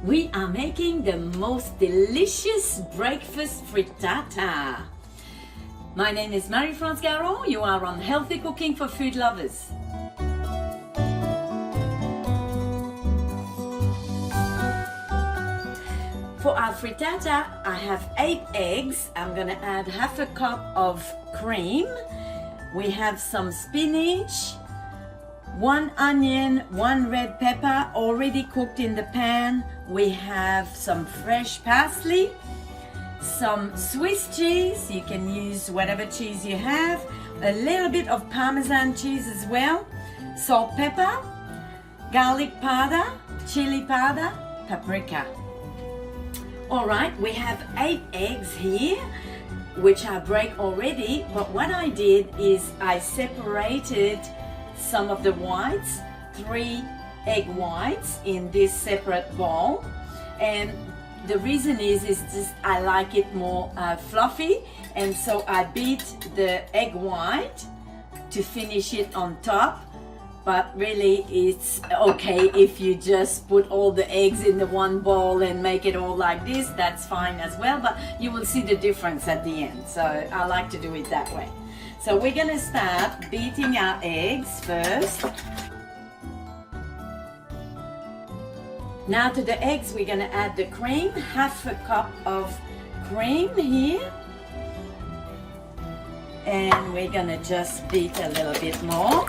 We are making the most delicious breakfast frittata. My name is Marie-France Garon. You are on Healthy Cooking for Food Lovers. For our frittata, I have 8 eggs. I'm gonna add half a cup of cream. We have some spinach, 1 onion, 1 red pepper already cooked in the pan. We have some fresh parsley, some Swiss cheese. You can use whatever cheese you have. A little bit of Parmesan cheese as well. Salt, pepper, garlic powder, chili powder, paprika. All right, we have 8 eggs here, which I break already. But what I did is I separated some of the whites, 3 egg whites in this separate bowl, and the reason is just I like it more fluffy, and so I beat the egg white to finish it on top. But really it's okay if you just put all the eggs in the one bowl and make it all like this, that's fine as well, but you will see the difference at the end. So I like to do it that way. So we're gonna start beating our eggs first. Now to the eggs we're gonna add the cream, half a cup of cream here. And we're gonna just beat a little bit more.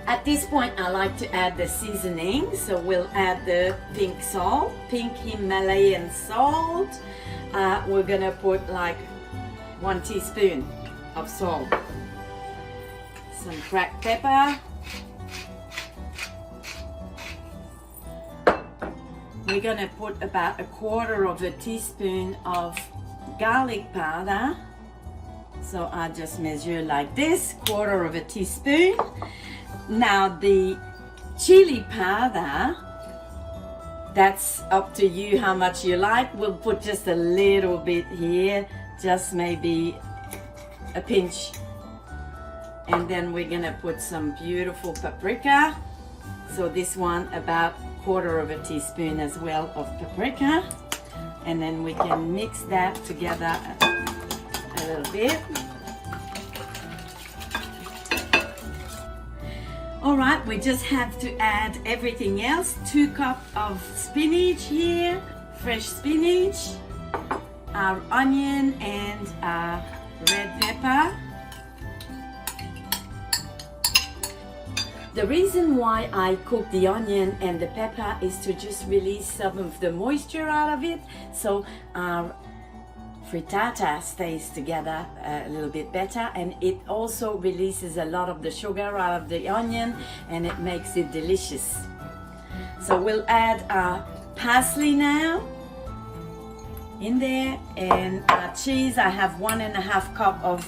At this point I like to add the seasoning, so we'll add the pink salt, pink Himalayan salt. We're gonna put like 1 teaspoon of salt, some cracked pepper, we're gonna put about 1/4 teaspoon of garlic powder, so I just measure like this, 1/4 teaspoon. Now the chili powder, that's up to you how much you like. We'll put just a little bit here, just maybe a pinch. And then we're gonna put some beautiful paprika. So this one about 1/4 teaspoon as well of paprika. And then we can mix that together a little bit. All right, we just have to add everything else. 2 cups of spinach here, fresh spinach, our onion and our red pepper. The reason why I cook the onion and the pepper is to just release some of the moisture out of it, so our frittata stays together a little bit better, and it also releases a lot of the sugar out of the onion and it makes it delicious. So we'll add our parsley now in there, and our cheese. I have 1.5 cup of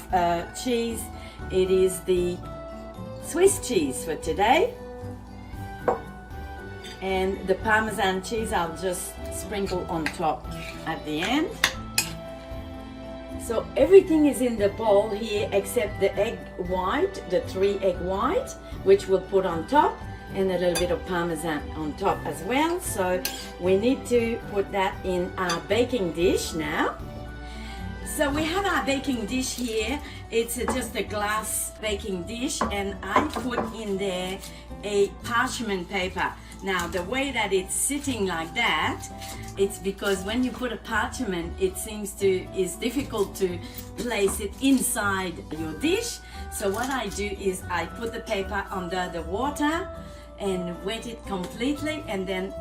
cheese. It is the Swiss cheese for today, and the Parmesan cheese I'll just sprinkle on top at the end. So everything is in the bowl here except the egg white, the 3 egg white, which we'll put on top, and a little bit of Parmesan on top as well. So we need to put that in our baking dish now. So we have our baking dish here. It's just a glass baking dish, and I put in there a parchment paper. Now the way that it's sitting like that, it's because when you put a parchment, it is difficult to place it inside your dish. So what I do is I put the paper under the water and wet it completely, and then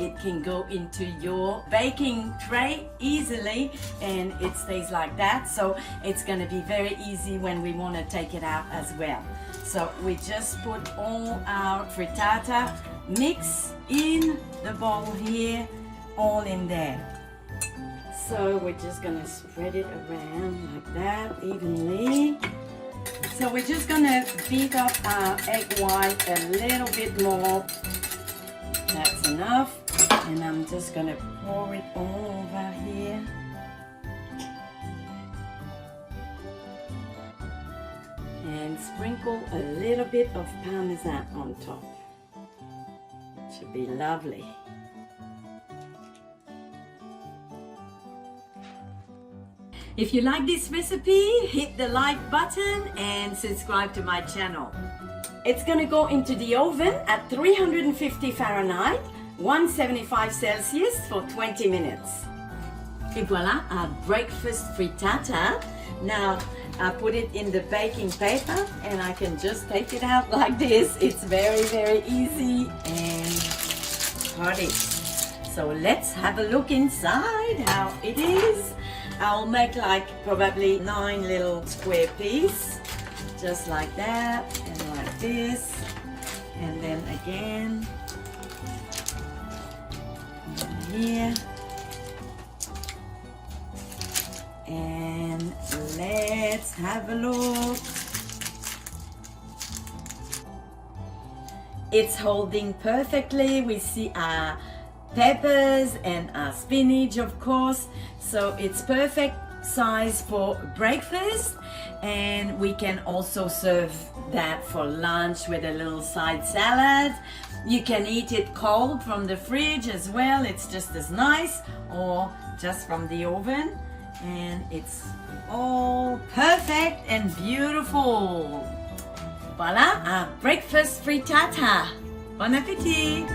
it can go into your baking tray easily, and it stays like that. So it's going to be very easy when we want to take it out as well. So we just put all our frittata mix in the bowl here, all in there. So we're just going to spread it around like that evenly. So we're just going to beat up our egg white a little bit more. That's enough. And I'm just going to pour it all over here. And sprinkle a little bit of Parmesan on top. Should be lovely. If you like this recipe, hit the like button and subscribe to my channel. It's gonna go into the oven at 350 Fahrenheit, 175 Celsius for 20 minutes. Et voila, our breakfast frittata. Now, I put it in the baking paper and I can just take it out like this. It's very, very easy and cut it. So let's have a look inside how it is. I'll make like probably 9 little square pieces, just like that, and like this, and then again, here, and let's have a look. It's holding perfectly. We see our peppers and our spinach, of course, so it's perfect size for breakfast, and we can also serve that for lunch with a little side salad. You can eat it cold from the fridge as well, it's just as nice, or just from the oven, and it's all perfect and beautiful. Voila, our breakfast frittata. Bon appétit!